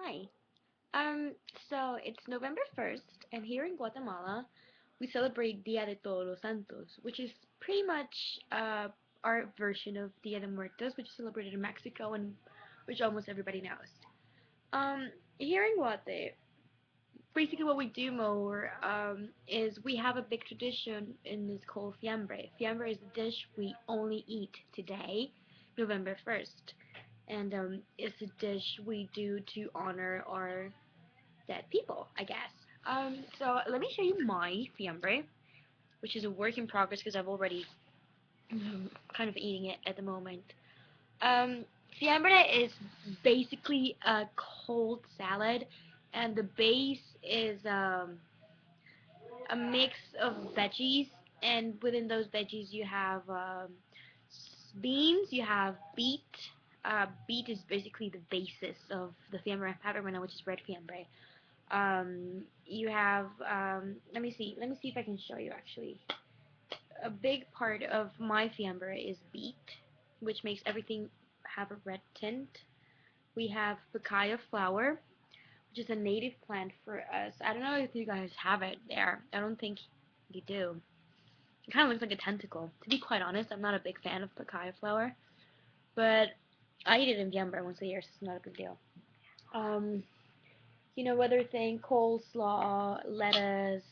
Hi. Um, so it's November 1st, and here in Guatemala, we celebrate Dia de Todos los Santos, which is pretty much our version of Dia de Muertos, which is celebrated in Mexico and which almost everybody knows. Here in Guate, basically what we do more is we have a big tradition and it's called Fiambre. Fiambre is a dish we only eat today, November 1st. And it's a dish we do to honor our dead people, I guess. So let me show you my fiambre, which is a work in progress because I've already kind of eating it at the moment. Um, Fiambre is basically a cold salad, and the base is a mix of veggies, and within those veggies you have beans, you have beet. Beet is basically the basis of the fiambre and which is red fiambre. You have let me see if I can show you actually. A big part of my fiambre is beet, which makes everything have a red tint. We have papaya flower, which is a native plant for us. I don't know if you guys have it there. I don't think you do. It kind of looks like a tentacle. To be quite honest, I'm not a big fan of papaya flower, but I eat it in fiambre once a year, so it's not a big deal. Um, other thing, coleslaw, lettuce,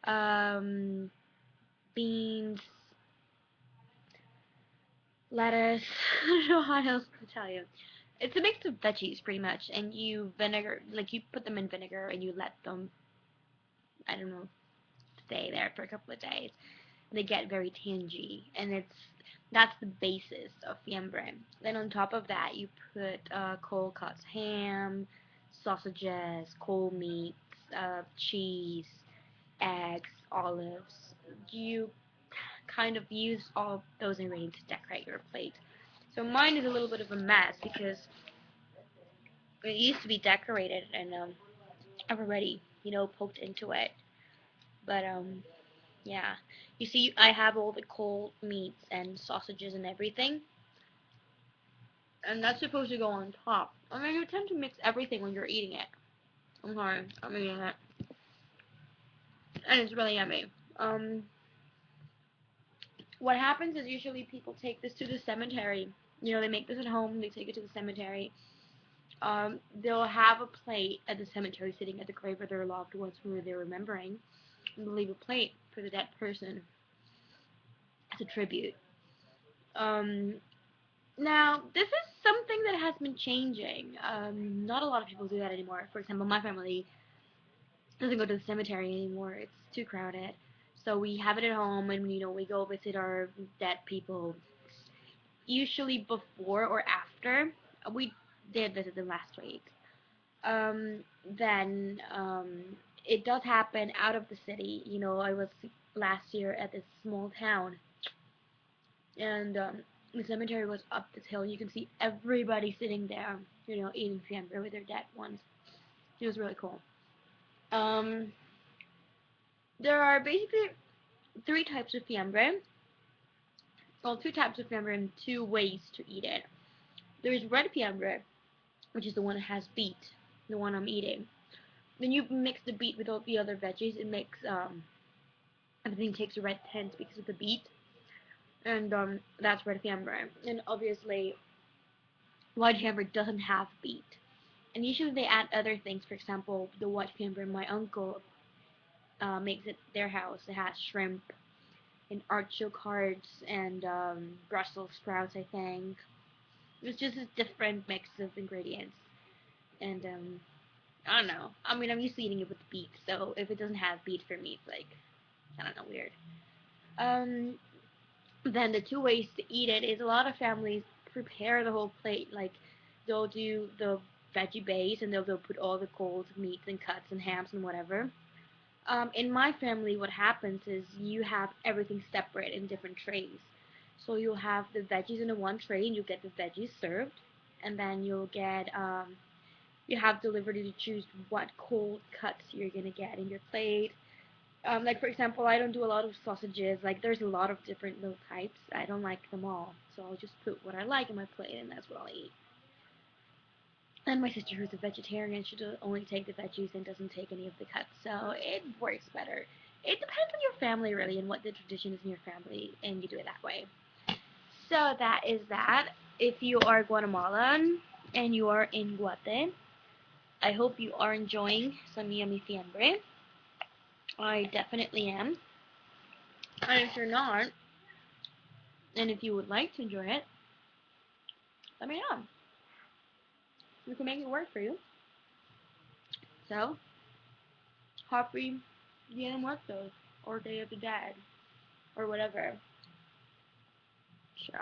um, beans, lettuce. I don't know how else to tell you. It's a mix of veggies, pretty much, and you vinegar, like you put them in vinegar and you let them, I don't know, stay there for a couple of days. They get very tangy, and that's the basis of fiambre. Then on top of that, you put cold cuts ham, sausages, cold meats, cheese, eggs, olives. You kind of use all those ingredients to decorate your plate. So mine is a little bit of a mess because it used to be decorated and I've already, poked into it. But yeah. You see, I have all the cold meats and sausages and everything, and that's supposed to go on top. I mean, you tend to mix everything when you're eating it. I'm sorry, I'm eating it, and it's really yummy. Um, what happens is usually people take this to the cemetery. They make this at home, they take it to the cemetery. They'll have a plate at the cemetery sitting at the grave of their loved ones who they're remembering, and they'll leave a plate for the dead person as a tribute. Um, Now, this is something that has been changing. Not a lot of people do that anymore. For example, my family doesn't go to the cemetery anymore. It's too crowded. So we have it at home, and we go visit our dead people. Usually before or after. We did visit them last week. Then it does happen out of the city. I was last year at this small town, and the cemetery was up this hill. You can see everybody sitting there, eating fiambre with their dead ones. It was really cool. Um, there are basically three types of fiambre. Well, two types of fiambre and two ways to eat it. There's red fiambre, which is the one that has beet, the one I'm eating. Then you mix the beet with all the other veggies. It makes everything takes a red tint because of the beet, and that's red fiambre. And obviously, white fiambre doesn't have beet. And usually they add other things. For example, the white fiambre my uncle makes at their house. It has shrimp and artichoke hearts and Brussels sprouts, I think. It's just a different mix of ingredients. And I don't know. I mean, I'm used to eating it with beet, so if it doesn't have beet for me, it's like, I don't know, weird. Um, then the two ways to eat it is a lot of families prepare the whole plate. Like, they'll do the veggie base and they'll put all the cold meats and cuts and hams and whatever. In my family, what happens is you have everything separate in different trays. So you'll have the veggies in the one tray, and you'll get the veggies served, and then you have the liberty to choose what cold cuts you're gonna get in your plate. Like for example, I don't do a lot of sausages. Like there's a lot of different little types. I don't like them all, so I'll just put what I like in my plate, and that's what I'll eat. And my sister, who's a vegetarian, she does only take the veggies and doesn't take any of the cuts, so it works better. It depends on your family, really, and what the tradition is in your family, and you do it that way. So that is that. If you are Guatemalan and you are in Guate, I hope you are enjoying some yummy fiambre. I definitely am. And if you're not, and if you would like to enjoy it, let me know. We can make it work for you. So, happy Dia de Muertos, or Day of the Dead, or whatever. So.